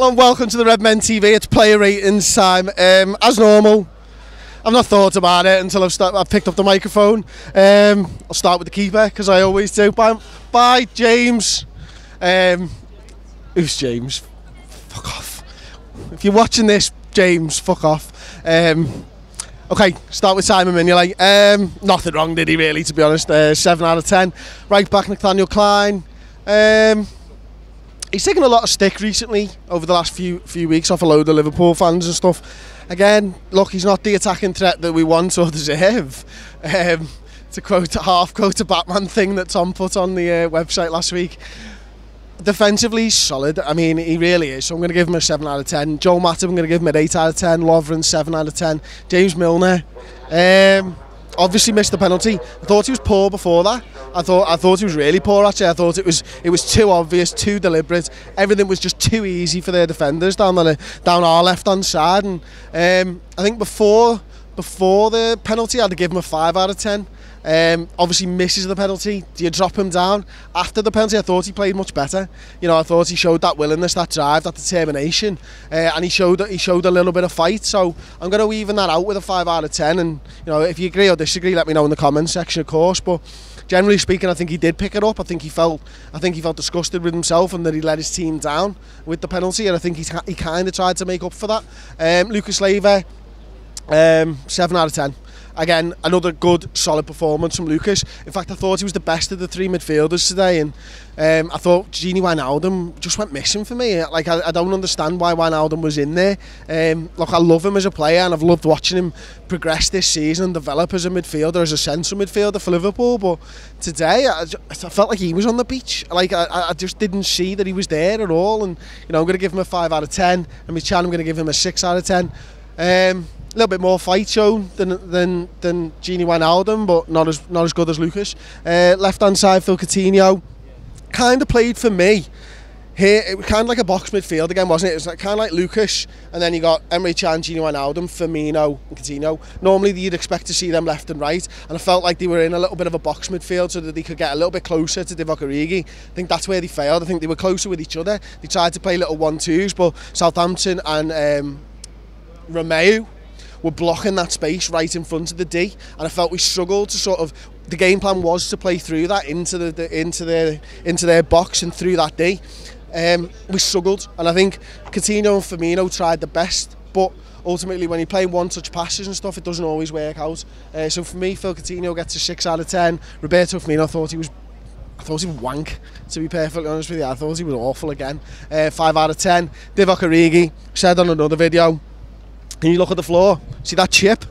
Hello and welcome to the Redmen TV. It's player ratings time. As normal, I've not thought about it until I've picked up the microphone. I'll start with the keeper because I always do. Bye, James. Who's James? Fuck off. If you're watching this, James, fuck off. Okay, start with Simon Mignolet. Nothing wrong, did he really, to be honest? 7 out of 10. Right back, Nathaniel Klein. He's taken a lot of stick recently over the last few weeks off a load of Liverpool fans and stuff. Again, look, he's not the attacking threat that we want or deserve. To half quote a Batman thing that Tom put on the website last week. Defensively, he's solid. I mean, he really is. So I'm going to give him a 7 out of 10. Joel Matip, I'm going to give him an 8 out of 10. Lovren, 7 out of 10. James Milner, obviously missed the penalty. I thought he was poor before that. I thought he was really poor actually. I thought it was too obvious, too deliberate. Everything was just too easy for their defenders down our left hand side. And I think before the penalty, I'd give him a 5 out of 10. Obviously misses the penalty. Do you drop him down? After the penalty, I thought he played much better. You know, I thought he showed that willingness, that drive, that determination, and he showed a little bit of fight. So I'm going to even that out with a 5 out of 10. And you know, if you agree or disagree, let me know in the comments section, of course. But generally speaking, I think he did pick it up. I think he felt disgusted with himself and that he let his team down with the penalty. And I think he kind of tried to make up for that. Lucas Leiva, 7 out of 10. Again, another good, solid performance from Lucas. In fact, I thought he was the best of the three midfielders today, and I thought Gini Wijnaldum just went missing for me. Like, I don't understand why Wijnaldum was in there. Look, I love him as a player, and I've loved watching him progress this season and develop as a midfielder, as a central midfielder for Liverpool. But today, I felt like he was on the beach. Like, I just didn't see that he was there at all. And you know, I'm going to give him a 5 out of 10. And Michan, I'm going to give him a 6 out of 10. A little bit more fight shown than Gini Wijnaldum, but not as good as Lucas. Left hand side, Phil Cuttino, kind of played for me. Here it was kind of like a box midfield again, wasn't it? It was like, kind of like Lucas, and then you got Emre Can, Gini Wijnaldum, Firmino, and Cuttino. Normally you'd expect to see them left and right, and I felt like they were in a little bit of a box midfield so that they could get a little bit closer to Divock Origi. I think that's where they failed. I think they were closer with each other. They tried to play little 1-2s, but Southampton and Romeo were blocking that space right in front of the D, and I felt we struggled to sort of. The game plan was to play through that into their box and through that D. We struggled, and I think Cuttino and Firmino tried the best, but ultimately when you play one-touch passes and stuff, it doesn't always work out. So for me, Phil Cuttino gets a 6 out of 10. Roberto Firmino, I thought he was wank, to be perfectly honest with you. I thought he was awful again. 5 out of 10. Divock Origi, said on another video. Can you look at the floor? See that chip?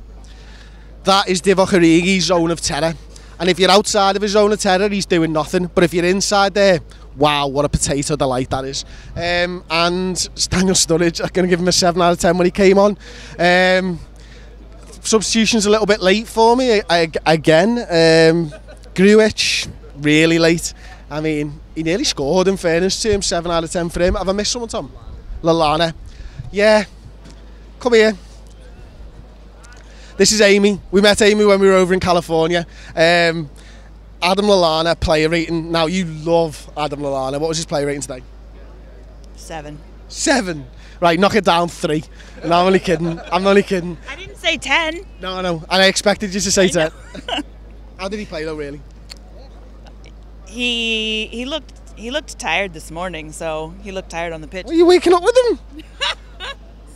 That is Divock Origi's zone of terror. And if you're outside of his zone of terror, he's doing nothing. But if you're inside there, wow, what a potato delight that is. And Daniel Sturridge, I'm going to give him a 7 out of 10 when he came on. Substitution's a little bit late for me again. Grujic, really late. I mean, he nearly scored, in fairness to him. 7 out of 10 for him. Have I missed someone, Tom? Lallana. Yeah. Come here. This is Amy. We met Amy when we were over in California. Adam Lallana, player rating. Now, you love Adam Lallana. What was his player rating today? 7. 7? Right, knock it down 3. No, I'm only kidding. I'm only kidding. I didn't say 10. No. And I expected you to say 10. How did he play, though, really? He looked tired this morning, so he looked tired on the pitch. Were you waking up with him?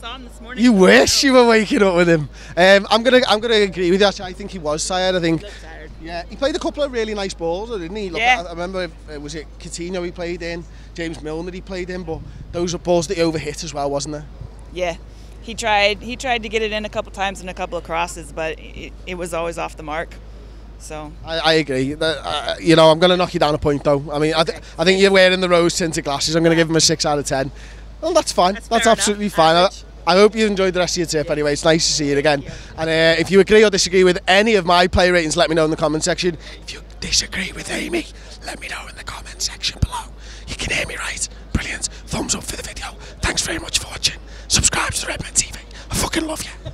Saw him this morning. You wish you were waking up with him. I'm gonna agree with you. Actually, I think he was tired. I think. He looked tired. Yeah, he played a couple of really nice balls, didn't he? Look, yeah. I remember, was it Cuttino he played in, James Milner he played in, but those were balls that he overhit as well, wasn't there? Yeah, he tried to get it in a couple times and a couple of crosses, but it was always off the mark. So I agree. You know, I'm going to knock you down a point though. I mean, I think you're wearing the rose tinted glasses. I'm going to give him a 6 out of 10. Well, that's fine. That's absolutely fine. I hope you enjoyed the rest of your tip anyway. It's nice to see you again. And if you agree or disagree with any of my play ratings, let me know in the comment section. If you disagree with Amy, let me know in the comment section below. You can hear me right. Brilliant. Thumbs up for the video. Thanks very much for watching. Subscribe to the Redmen TV. I fucking love you.